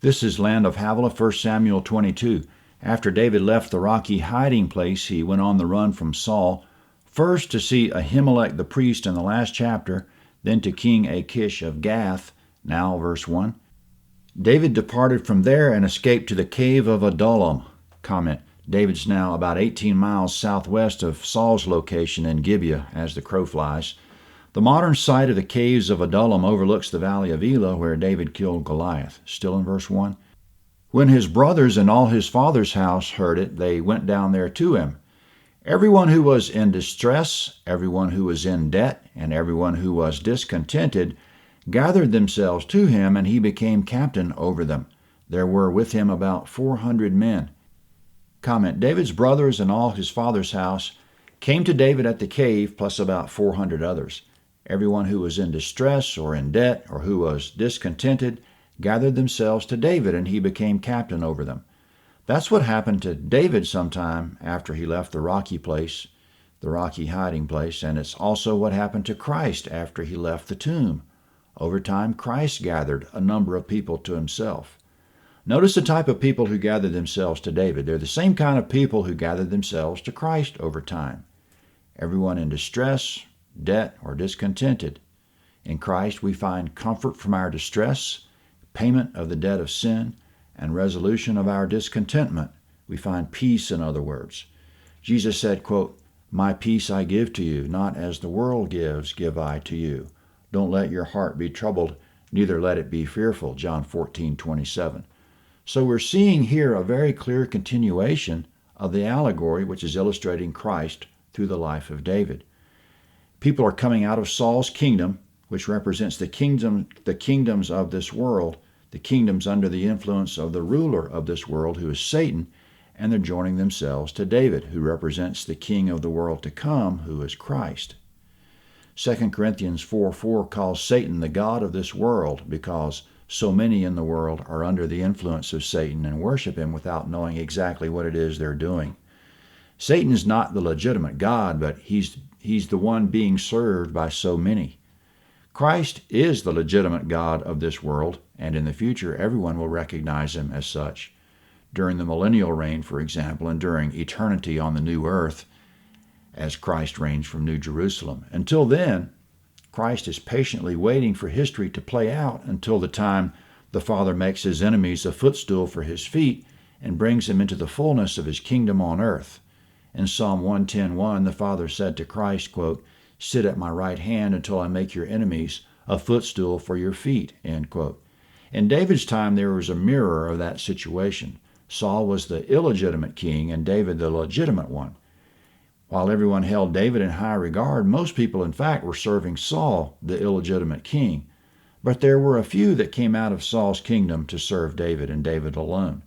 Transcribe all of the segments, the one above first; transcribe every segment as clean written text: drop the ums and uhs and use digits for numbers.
This is Land of Havilah, 1 Samuel 22. After David left the rocky hiding place, he went on the run from Saul, first to see Ahimelech the priest in the last chapter, then to King Achish of Gath, now verse 1. David departed from there and escaped to the cave of Adullam. Comment: David's now about 18 miles southwest of Saul's location in Gibeah as the crow flies. The modern site of the caves of Adullam overlooks the valley of Elah, where David killed Goliath. Still in verse 1. When his brothers and all his father's house heard it, they went down there to him. Everyone who was in distress, everyone who was in debt, and everyone who was discontented gathered themselves to him, and he became captain over them. There were with him about 400 men. Comment: David's brothers and all his father's house came to David at the cave, plus about 400 others. Everyone who was in distress or in debt or who was discontented gathered themselves to David, and he became captain over them. That's what happened to David sometime after he left the rocky place, the rocky hiding place, and it's also what happened to Christ after he left the tomb. Over time, Christ gathered a number of people to himself. Notice the type of people who gathered themselves to David. They're the same kind of people who gathered themselves to Christ over time. Everyone in distress, debt, or discontented. In Christ, we find comfort from our distress, payment of the debt of sin, and resolution of our discontentment. We find peace, in other words. Jesus said, quote, "My peace I give to you, not as the world gives, give I to you. Don't let your heart be troubled, neither let it be fearful." John 14:27. So we're seeing here a very clear continuation of the allegory which is illustrating Christ through the life of David. People are coming out of Saul's kingdom, which represents the kingdoms of this world, the kingdoms under the influence of the ruler of this world, who is Satan, and they're joining themselves to David, who represents the king of the world to come, who is Christ. 2 Corinthians 4:4 calls Satan the god of this world because so many in the world are under the influence of Satan and worship him without knowing exactly what it is they're doing. Satan is not the legitimate God, but he's the one being served by so many. Christ is the legitimate God of this world, and in the future everyone will recognize him as such. During the millennial reign, for example, and during eternity on the new earth, as Christ reigns from New Jerusalem. Until then, Christ is patiently waiting for history to play out until the time the Father makes his enemies a footstool for his feet and brings him into the fullness of his kingdom on earth. In Psalm 110:1, the Father said to Christ, quote, "Sit at my right hand until I make your enemies a footstool for your feet," end quote. In David's time, there was a mirror of that situation. Saul was the illegitimate king and David the legitimate one. While everyone held David in high regard, most people, in fact, were serving Saul, the illegitimate king. But there were a few that came out of Saul's kingdom to serve David and David alone.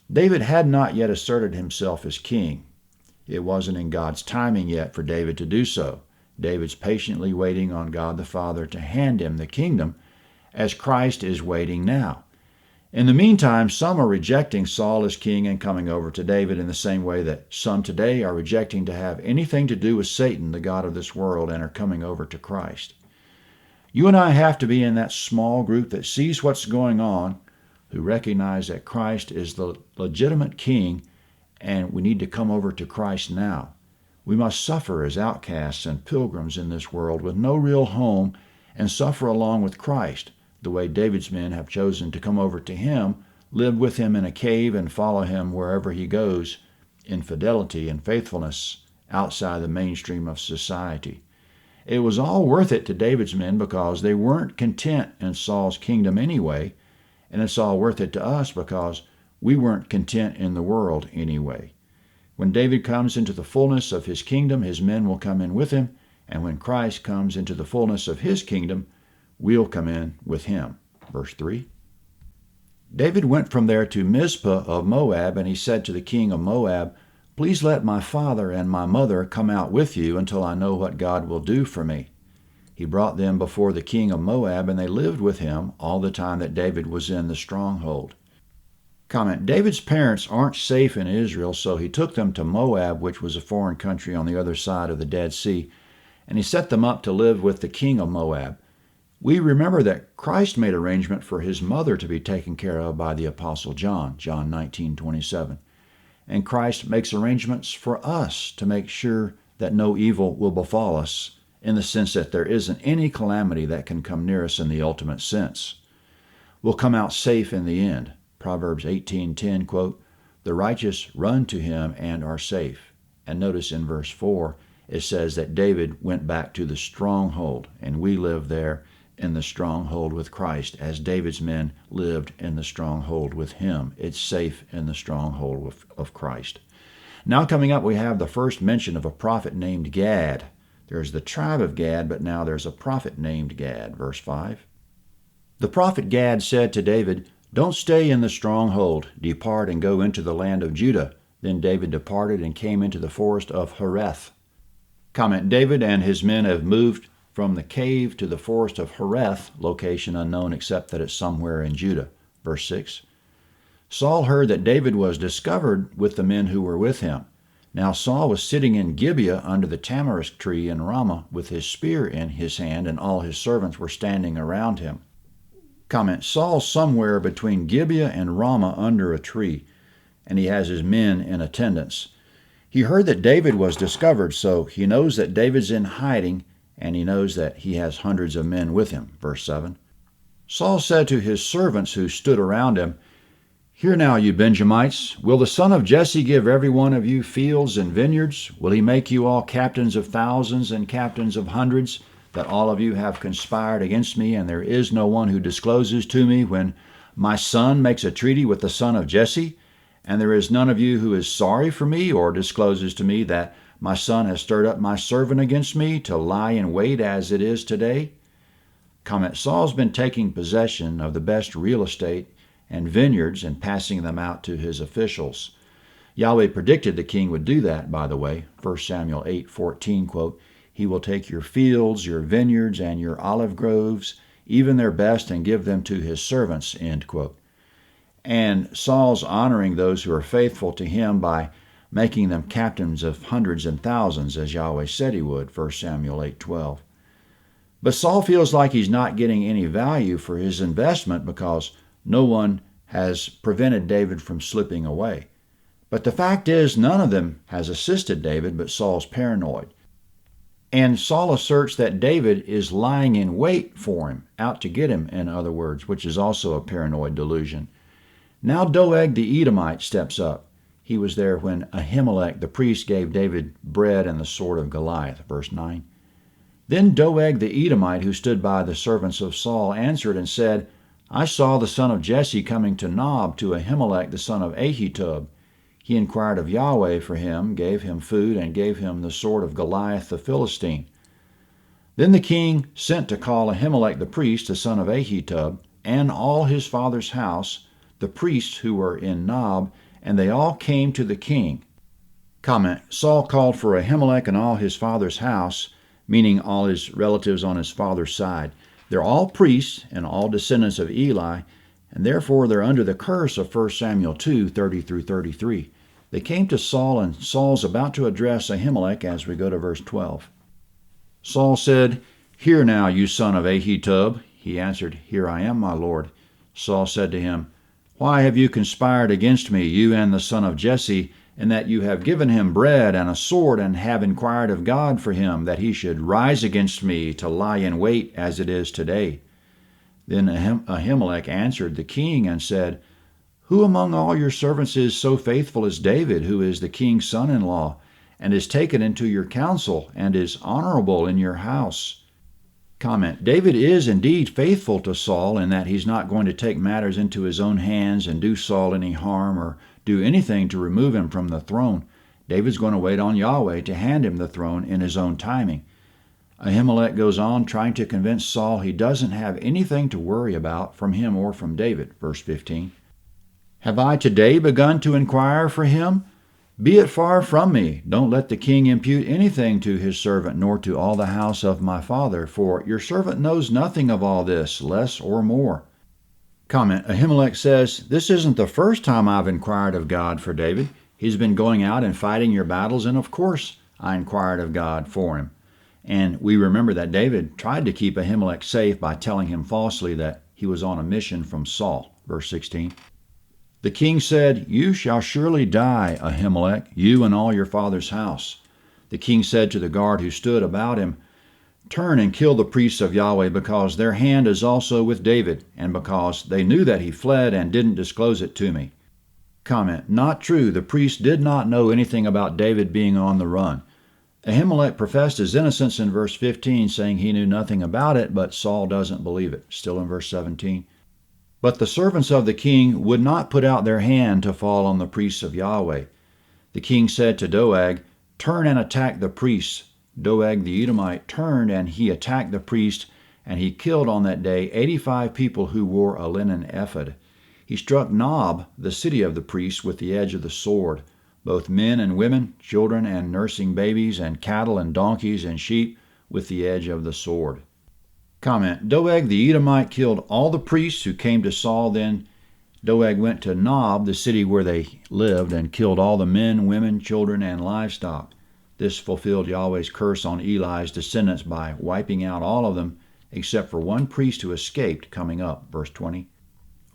David had not yet asserted himself as king. It wasn't in God's timing yet for David to do so. David's patiently waiting on God the Father to hand him the kingdom, as Christ is waiting now. In the meantime, some are rejecting Saul as king and coming over to David in the same way that some today are rejecting to have anything to do with Satan, the god of this world, and are coming over to Christ. You and I have to be in that small group that sees what's going on, who recognize that Christ is the legitimate king, and we need to come over to Christ now. We must suffer as outcasts and pilgrims in this world with no real home and suffer along with Christ, the way David's men have chosen to come over to him, live with him in a cave, and follow him wherever he goes in fidelity and faithfulness outside the mainstream of society. It was all worth it to David's men because they weren't content in Saul's kingdom anyway, and it's all worth it to us because we weren't content in the world anyway. When David comes into the fullness of his kingdom, his men will come in with him, and when Christ comes into the fullness of his kingdom, we'll come in with him. Verse 3. David went from there to Mizpah of Moab, and he said to the king of Moab, "Please let my father and my mother come out with you until I know what God will do for me." He brought them before the king of Moab, and they lived with him all the time that David was in the stronghold. Comment: David's parents aren't safe in Israel, so he took them to Moab, which was a foreign country on the other side of the Dead Sea, and he set them up to live with the king of Moab. We remember that Christ made arrangement for his mother to be taken care of by the Apostle John, John 19:27. And Christ makes arrangements for us to make sure that no evil will befall us, in the sense that there isn't any calamity that can come near us in the ultimate sense. We'll come out safe in the end. Proverbs 18:10, quote, "The righteous run to him and are safe." And notice in verse 4, it says that David went back to the stronghold, and we live there in the stronghold with Christ, as David's men lived in the stronghold with him. It's safe in the stronghold of Christ. Now coming up, we have the first mention of a prophet named Gad. There's the tribe of Gad, but now there's a prophet named Gad. Verse 5. The prophet Gad said to David, "Don't stay in the stronghold. Depart and go into the land of Judah." Then David departed and came into the forest of Hereth. Comment: David and his men have moved from the cave to the forest of Hereth, location unknown except that it's somewhere in Judah. Verse 6. Saul heard that David was discovered with the men who were with him. Now Saul was sitting in Gibeah under the tamarisk tree in Ramah with his spear in his hand, and all his servants were standing around him. Comment: Saul's somewhere between Gibeah and Ramah under a tree, and he has his men in attendance. He heard that David was discovered, so he knows that David's in hiding, and he knows that he has hundreds of men with him. Verse 7. Saul said to his servants who stood around him, "Hear now, you Benjamites, will the son of Jesse give every one of you fields and vineyards? Will he make you all captains of thousands and captains of hundreds, that all of you have conspired against me, and there is no one who discloses to me when my son makes a treaty with the son of Jesse? And there is none of you who is sorry for me or discloses to me that my son has stirred up my servant against me to lie in wait as it is today?" Comment: Saul's been taking possession of the best real estate and vineyards and passing them out to his officials. Yahweh predicted the king would do that, by the way. 1 Samuel 8:14, quote, "He will take your fields, your vineyards, and your olive groves, even their best, and give them to his servants," end quote. And Saul's honoring those who are faithful to him by making them captains of hundreds and thousands, as Yahweh said he would, 1 Samuel 8:12. But Saul feels like he's not getting any value for his investment because no one has prevented David from slipping away. But the fact is, none of them has assisted David, but Saul's paranoid. And Saul asserts that David is lying in wait for him, out to get him, in other words, which is also a paranoid delusion. Now Doeg the Edomite steps up. He was there when Ahimelech the priest gave David bread and the sword of Goliath. Verse 9. Then Doeg the Edomite, who stood by the servants of Saul, answered and said, "I saw the son of Jesse coming to Nob to Ahimelech the son of Ahitub. He inquired of Yahweh for him, gave him food, and gave him the sword of Goliath the Philistine." Then the king sent to call Ahimelech the priest, the son of Ahitub, and all his father's house, the priests who were in Nob, and they all came to the king. Comment: Saul called for Ahimelech and all his father's house, meaning all his relatives on his father's side. They're all priests and all descendants of Eli, and therefore they're under the curse of 1 Samuel 2:30 through 33. They came to Saul, and Saul's about to address Ahimelech as we go to verse 12. Saul said, "Hear now, you son of Ahitub." He answered, "Here I am, my lord." Saul said to him, "Why have you conspired against me, you and the son of Jesse, in that you have given him bread and a sword, and have inquired of God for him, that he should rise against me to lie in wait as it is today?" Then Ahimelech answered the king and said, "Who among all your servants is so faithful as David, who is the king's son-in-law, and is taken into your counsel, and is honorable in your house?" Comment: David is indeed faithful to Saul in that he's not going to take matters into his own hands and do Saul any harm or do anything to remove him from the throne. David's going to wait on Yahweh to hand him the throne in his own timing. Ahimelech goes on trying to convince Saul he doesn't have anything to worry about from him or from David. Verse 15. "Have I today begun to inquire for him? Be it far from me. Don't let the king impute anything to his servant, nor to all the house of my father, for your servant knows nothing of all this, less or more." Comment: Ahimelech says, "This isn't the first time I've inquired of God for David. He's been going out and fighting your battles, and of course I inquired of God for him." And we remember that David tried to keep Ahimelech safe by telling him falsely that he was on a mission from Saul. Verse 16. The king said, "You shall surely die, Ahimelech, you and all your father's house." The king said to the guard who stood about him, "Turn and kill the priests of Yahweh, because their hand is also with David, and because they knew that he fled and didn't disclose it to me." Comment: Not true. The priests did not know anything about David being on the run. Ahimelech professed his innocence in verse 15, saying he knew nothing about it, but Saul doesn't believe it. Still in verse 17. But the servants of the king would not put out their hand to fall on the priests of Yahweh. The king said to Doeg, "Turn and attack the priests." Doeg the Edomite turned and he attacked the priest, and he killed on that day 85 people who wore a linen ephod. He struck Nob, the city of the priests, with the edge of the sword, both men and women, children and nursing babies, and cattle and donkeys and sheep, with the edge of the sword. Comment: Doeg the Edomite killed all the priests who came to Saul. Then Doeg went to Nob, the city where they lived, and killed all the men, women, children, and livestock. This fulfilled Yahweh's curse on Eli's descendants by wiping out all of them, except for one priest who escaped, coming up. Verse 20.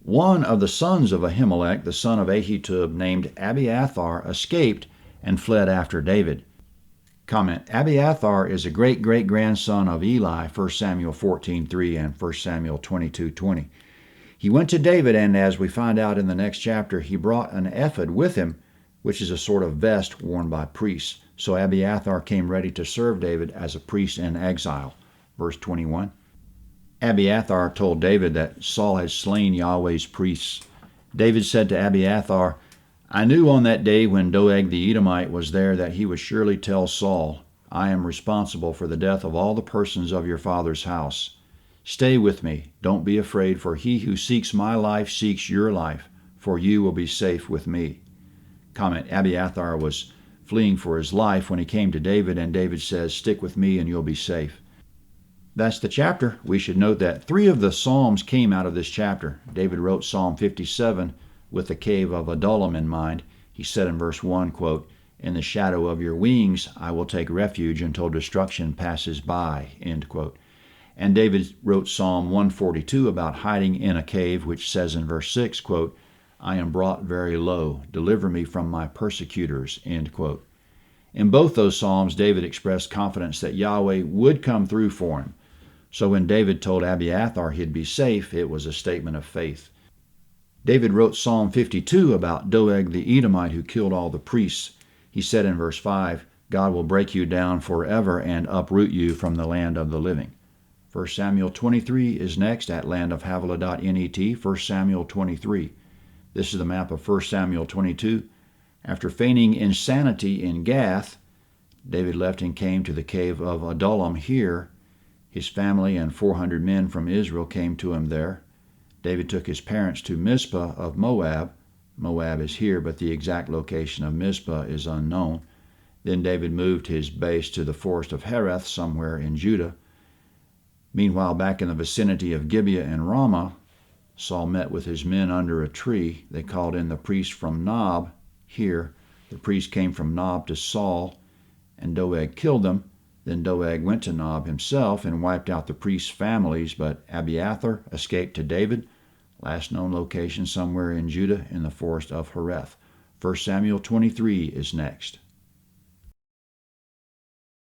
One of the sons of Ahimelech, the son of Ahitub, named Abiathar, escaped and fled after David. Comment: Abiathar is a great-great-grandson of Eli, 1 Samuel 14:3 and 1 Samuel 22:20. He went to David, and as we find out in the next chapter, he brought an ephod with him, which is a sort of vest worn by priests. So Abiathar came ready to serve David as a priest in exile. Verse 21. Abiathar told David that Saul had slain Yahweh's priests. David said to Abiathar, "I knew on that day when Doeg the Edomite was there that he would surely tell Saul, 'I am responsible for the death of all the persons of your father's house.' Stay with me. Don't be afraid, for he who seeks my life seeks your life, for you will be safe with me." Comment: Abiathar was fleeing for his life when he came to David, and David says, "Stick with me and you'll be safe." That's the chapter. We should note that 3 of the Psalms came out of this chapter. David wrote Psalm 57 with the cave of Adullam in mind. He said in verse 1, quote, "In the shadow of your wings I will take refuge until destruction passes by," end quote. And David wrote Psalm 142 about hiding in a cave, which says in verse 6, quote, "I am brought very low. Deliver me from my persecutors," end quote. In both those Psalms, David expressed confidence that Yahweh would come through for him. So when David told Abiathar he'd be safe, it was a statement of faith. David wrote Psalm 52 about Doeg the Edomite who killed all the priests. He said in verse 5, "God will break you down forever and uproot you from the land of the living." 1 Samuel 23 is next at landofhavilah.net, 1 Samuel 23. This is the map of 1 Samuel 22. After feigning insanity in Gath, David left and came to the cave of Adullam here. His family and 400 men from Israel came to him there. David took his parents to Mizpah of Moab. Moab is here, but the exact location of Mizpah is unknown. Then David moved his base to the forest of Hereth, somewhere in Judah. Meanwhile, back in the vicinity of Gibeah and Ramah, Saul met with his men under a tree. They called in the priest from Nob here. The priest came from Nob to Saul, and Doeg killed them. Then Doeg went to Nob himself and wiped out the priests' families, but Abiathar escaped to David. Last known location somewhere in Judah in the forest of Hereth. 1 Samuel 23 is next.